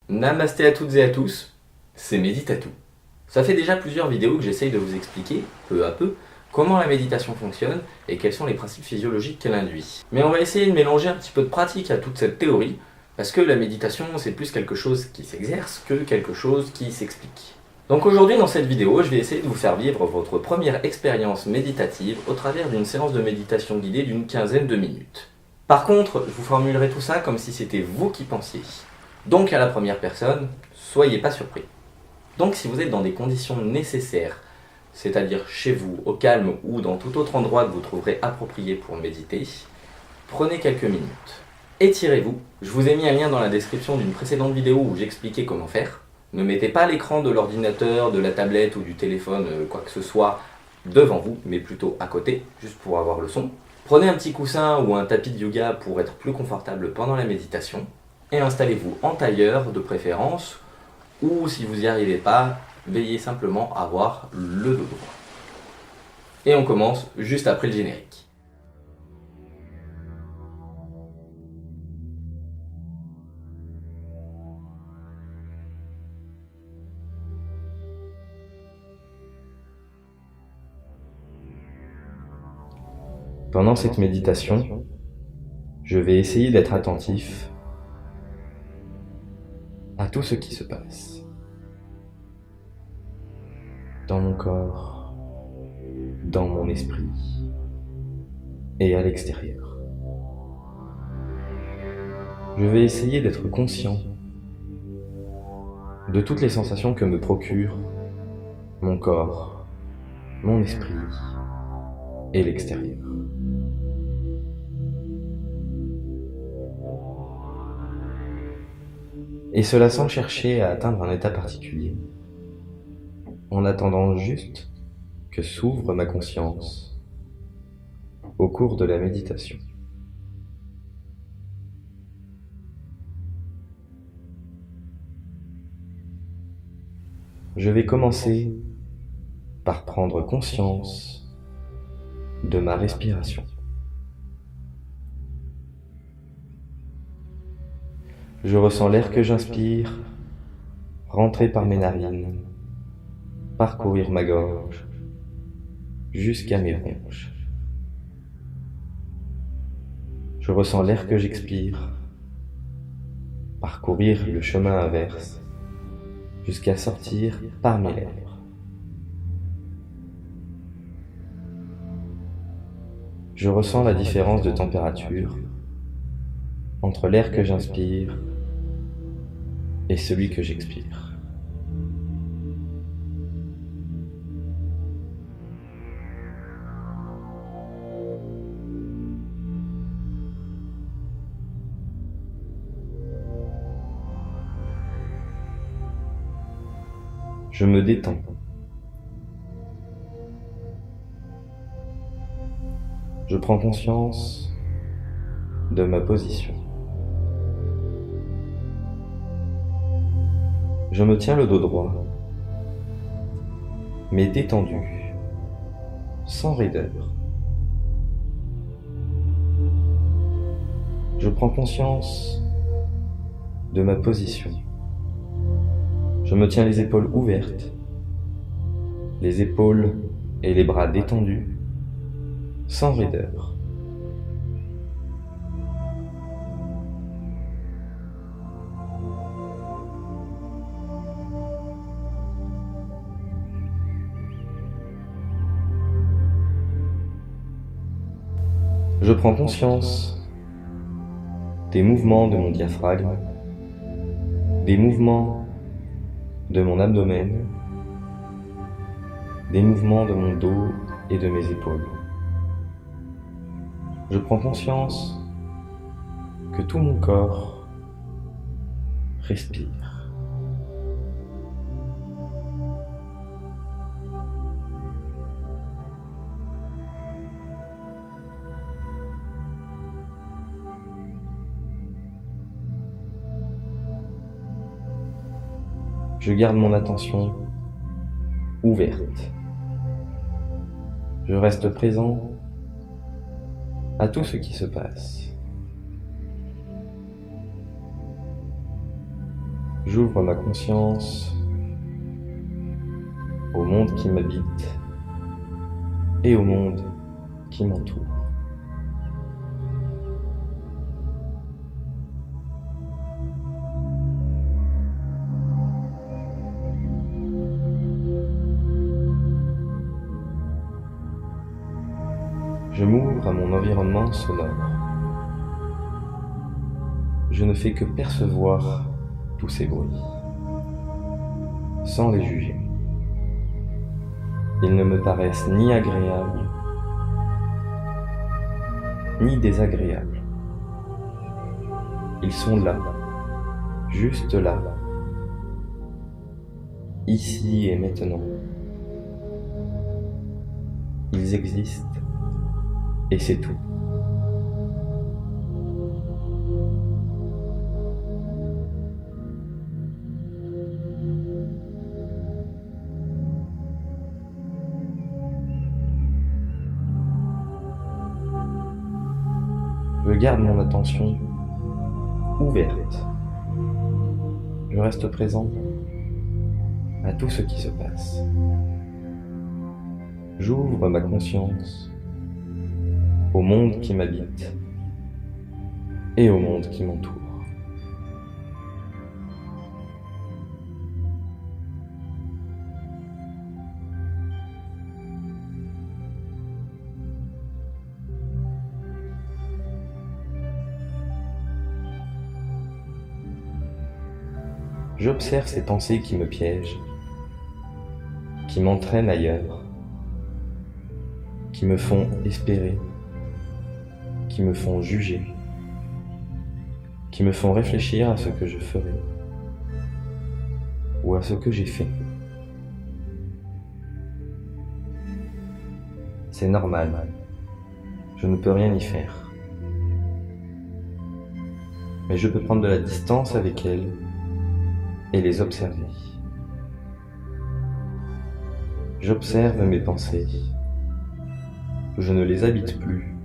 Namasté à toutes et à tous, c'est Méditatou. Ça fait déjà plusieurs vidéos que j'essaye de vous expliquer, peu à peu, comment la méditation fonctionne et quels sont les principes physiologiques qu'elle induit. Mais on va essayer de mélanger un petit peu de pratique à toute cette théorie, parce que la méditation c'est plus quelque chose qui s'exerce que quelque chose qui s'explique. Donc aujourd'hui dans cette vidéo, je vais essayer de vous faire vivre votre première expérience méditative au travers d'une séance de méditation guidée d'une quinzaine de minutes. Par contre, je vous formulerai tout ça comme si c'était vous qui pensiez. Donc à la première personne, soyez pas surpris. Donc si vous êtes dans des conditions nécessaires, c'est-à-dire chez vous, au calme ou dans tout autre endroit que vous trouverez approprié pour méditer, prenez quelques minutes. Étirez-vous. Je vous ai mis un lien dans la description d'une précédente vidéo où j'expliquais comment faire. Ne mettez pas l'écran de l'ordinateur, de la tablette ou du téléphone, quoi que ce soit, devant vous, mais plutôt à côté, juste pour avoir le son. Prenez un petit coussin ou un tapis de yoga pour être plus confortable pendant la méditation. Et installez-vous en tailleur de préférence, ou si vous n'y arrivez pas, veillez simplement à avoir le dos droit. Et on commence juste après le générique. Pendant cette méditation, je vais essayer d'être attentif à tout ce qui se passe dans mon corps, dans mon esprit et à l'extérieur. Je vais essayer d'être conscient de toutes les sensations que me procure mon corps, mon esprit et l'extérieur. Et cela sans chercher à atteindre un état particulier, en attendant juste que s'ouvre ma conscience au cours de la méditation. Je vais commencer par prendre conscience de ma respiration. Je ressens l'air que j'inspire rentrer par mes narines, parcourir ma gorge jusqu'à mes bronches. Je ressens l'air que j'expire parcourir le chemin inverse jusqu'à sortir par mes lèvres. Je ressens la différence de température entre l'air que j'inspire et celui que j'expire. Je me détends. Je prends conscience de ma position. Je me tiens le dos droit, mais détendu, sans raideur. Je prends conscience de ma position. Je me tiens les épaules ouvertes, les épaules et les bras détendus, sans raideur. Je prends conscience des mouvements de mon diaphragme, des mouvements de mon abdomen, des mouvements de mon dos et de mes épaules. Je prends conscience que tout mon corps respire. Je garde mon attention ouverte. Je reste présent à tout ce qui se passe. J'ouvre ma conscience au monde qui m'habite et au monde qui m'entoure. Je m'ouvre à mon environnement sonore. Je ne fais que percevoir tous ces bruits, sans les juger. Ils ne me paraissent ni agréables, ni désagréables. Ils sont là, juste là, ici et maintenant. Ils existent, et c'est tout. Je garde mon attention ouverte. Je reste présent à tout ce qui se passe. J'ouvre ma conscience au monde qui m'habite et au monde qui m'entoure. J'observe ces pensées qui me piègent, qui m'entraînent ailleurs, qui me font espérer, qui me font juger, qui me font réfléchir à ce que je ferai ou à ce que j'ai fait. C'est normal, je ne peux rien y faire. Mais je peux prendre de la distance avec elles et les observer. J'observe mes pensées. Je ne les habite plus.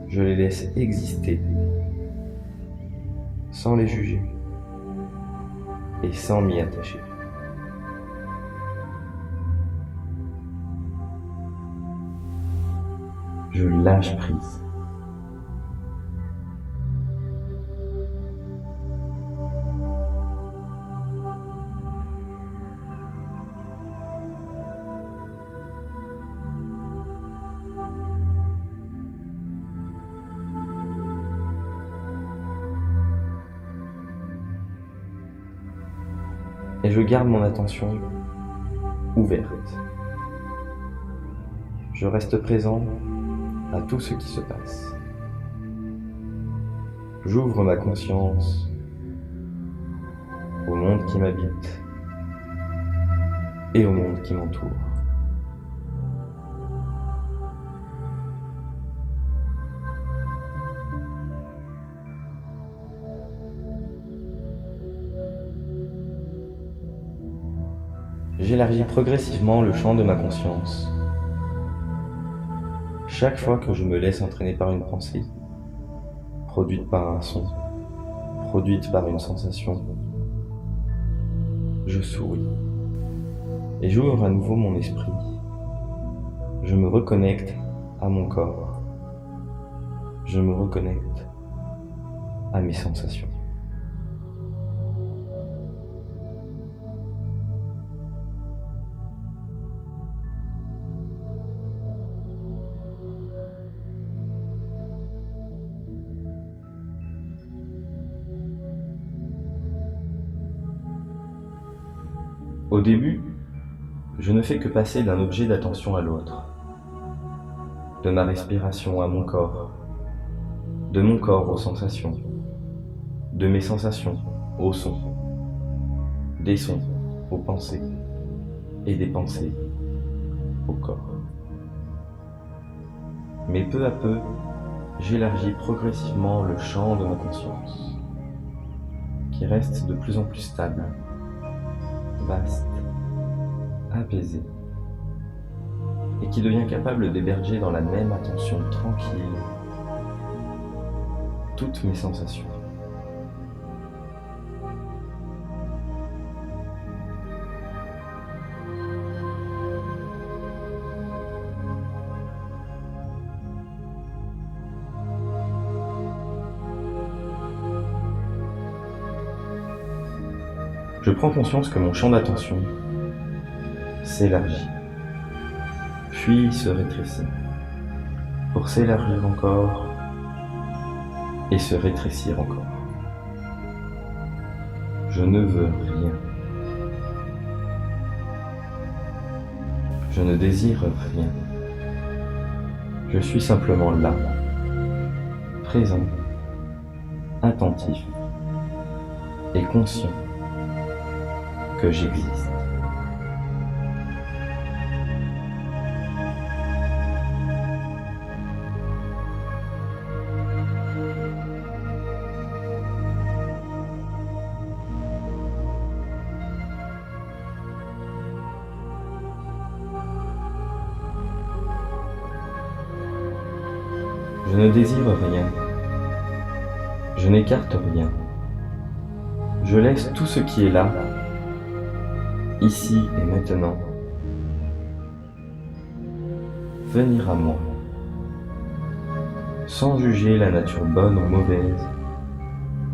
Je les laisse exister, sans les juger et sans m'y attacher. Je lâche prise. Et je garde mon attention ouverte. Je reste présent à tout ce qui se passe. J'ouvre ma conscience au monde qui m'habite et au monde qui m'entoure. J'élargis progressivement le champ de ma conscience. Chaque fois que je me laisse entraîner par une pensée, produite par un son, produite par une sensation, je souris et j'ouvre à nouveau mon esprit. Je me reconnecte à mon corps. Je me reconnecte à mes sensations. Au début, je ne fais que passer d'un objet d'attention à l'autre, de ma respiration à mon corps, de mon corps aux sensations, de mes sensations aux sons, des sons aux pensées et des pensées au corps. Mais peu à peu, j'élargis progressivement le champ de ma conscience, qui reste de plus en plus stable, vaste, apaisé, et qui devient capable d'héberger dans la même attention tranquille toutes mes sensations, Je prends conscience que mon champ d'attention s'élargit, puis se rétrécit, pour s'élargir encore et se rétrécir encore. Je ne veux rien. Je ne désire rien. Je suis simplement là, présent, attentif et conscient que j'existe. Je ne désire rien. Je n'écarte rien. Je laisse tout ce qui est là, ici et maintenant, venir à moi, sans juger la nature bonne ou mauvaise,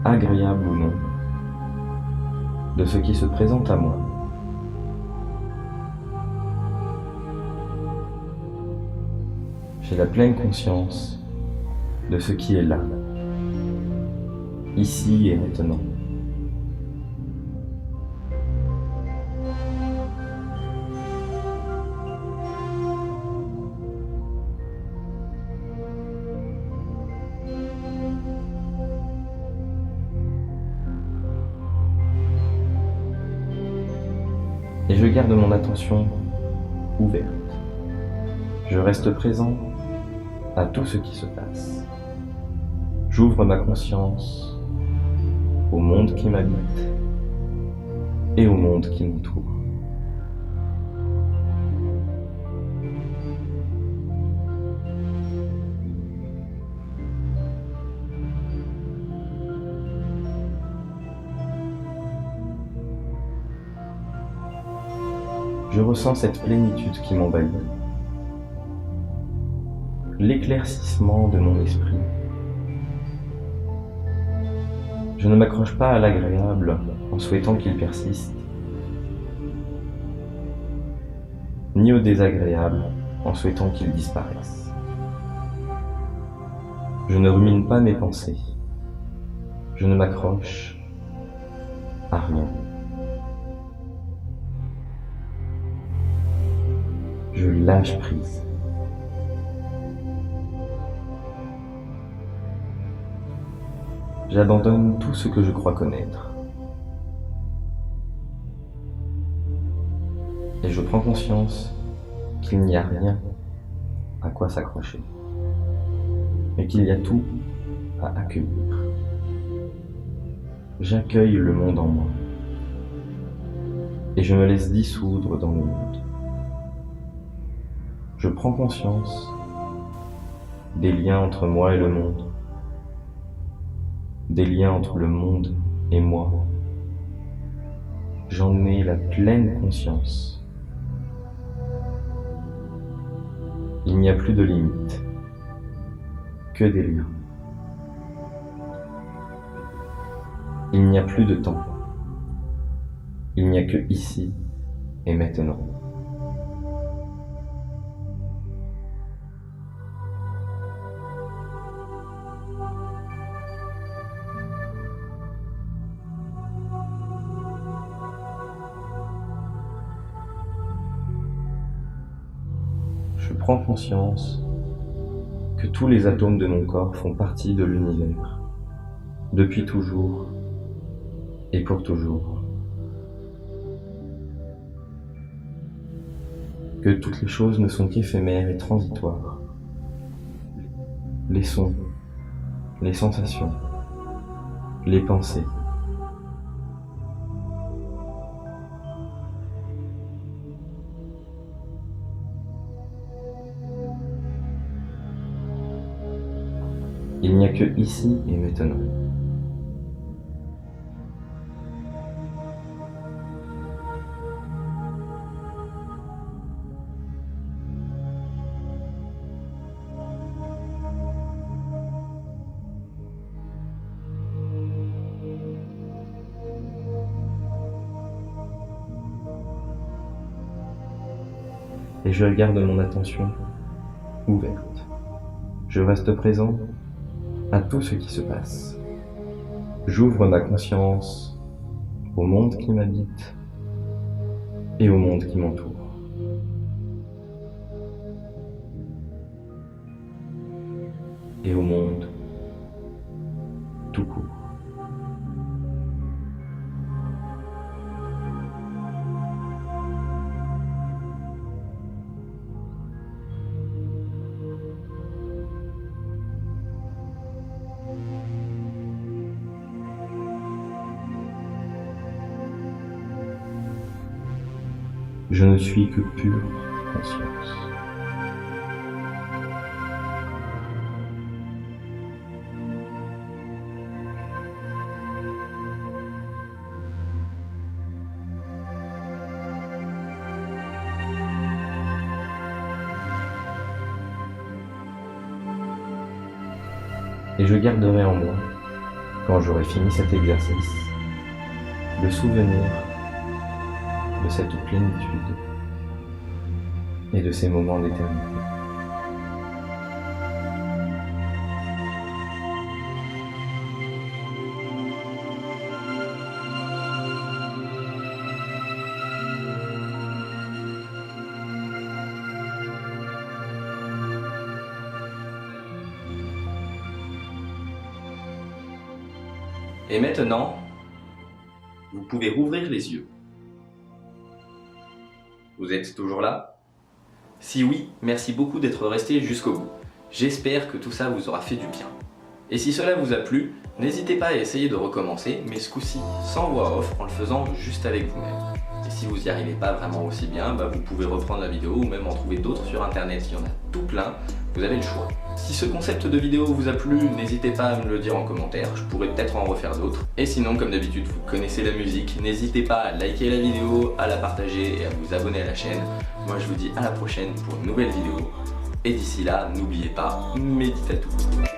agréable ou non, de ce qui se présente à moi. J'ai la pleine conscience de ce qui est là, ici et maintenant. Et je garde mon attention ouverte. Je reste présent à tout ce qui se passe. J'ouvre ma conscience au monde qui m'habite et au monde qui m'entoure. Je ressens cette plénitude qui m'envahit, l'éclaircissement de mon esprit. Je ne m'accroche pas à l'agréable en souhaitant qu'il persiste, ni au désagréable en souhaitant qu'il disparaisse. Je ne rumine pas mes pensées. Je ne m'accroche à rien. Je lâche prise. J'abandonne tout ce que je crois connaître. Et je prends conscience qu'il n'y a rien à quoi s'accrocher, mais qu'il y a tout à accueillir. J'accueille le monde en moi, et je me laisse dissoudre dans le monde. Je prends conscience des liens entre moi et le monde, des liens entre le monde et moi. J'en ai la pleine conscience. Il n'y a plus de limites, que des liens. Il n'y a plus de temps. Il n'y a que ici et maintenant. Je prends conscience que tous les atomes de mon corps font partie de l'univers, depuis toujours et pour toujours. Que toutes les choses ne sont qu'éphémères et transitoires. Les sons, les sensations, les pensées. Il n'y a que ici et maintenant. et je garde mon attention ouverte. Je reste présent à tout ce qui se passe. J'ouvre ma conscience au monde qui m'habite et au monde qui m'entoure. Et au monde tout court. Je ne suis que pure conscience. Et je garderai en moi, quand j'aurai fini cet exercice, le souvenir de cette plénitude et de ces moments d'éternité. Et maintenant, vous pouvez rouvrir les yeux. Vous êtes toujours là? Si oui, merci beaucoup d'être resté jusqu'au bout. J'espère que tout ça vous aura fait du bien. Et si cela vous a plu, n'hésitez pas à essayer de recommencer, mais ce coup-ci sans voix off, en le faisant juste avec vous-même. Et si vous n'y arrivez pas vraiment aussi bien, vous pouvez reprendre la vidéo ou même en trouver d'autres sur internet, il y en a tout plein, vous avez le choix. Si ce concept de vidéo vous a plu, n'hésitez pas à me le dire en commentaire, je pourrais peut-être en refaire d'autres. Et sinon, comme d'habitude, vous connaissez la musique, n'hésitez pas à liker la vidéo, à la partager et à vous abonner à la chaîne. Moi je vous dis à la prochaine pour une nouvelle vidéo. Et d'ici là, n'oubliez pas, méditez à tout.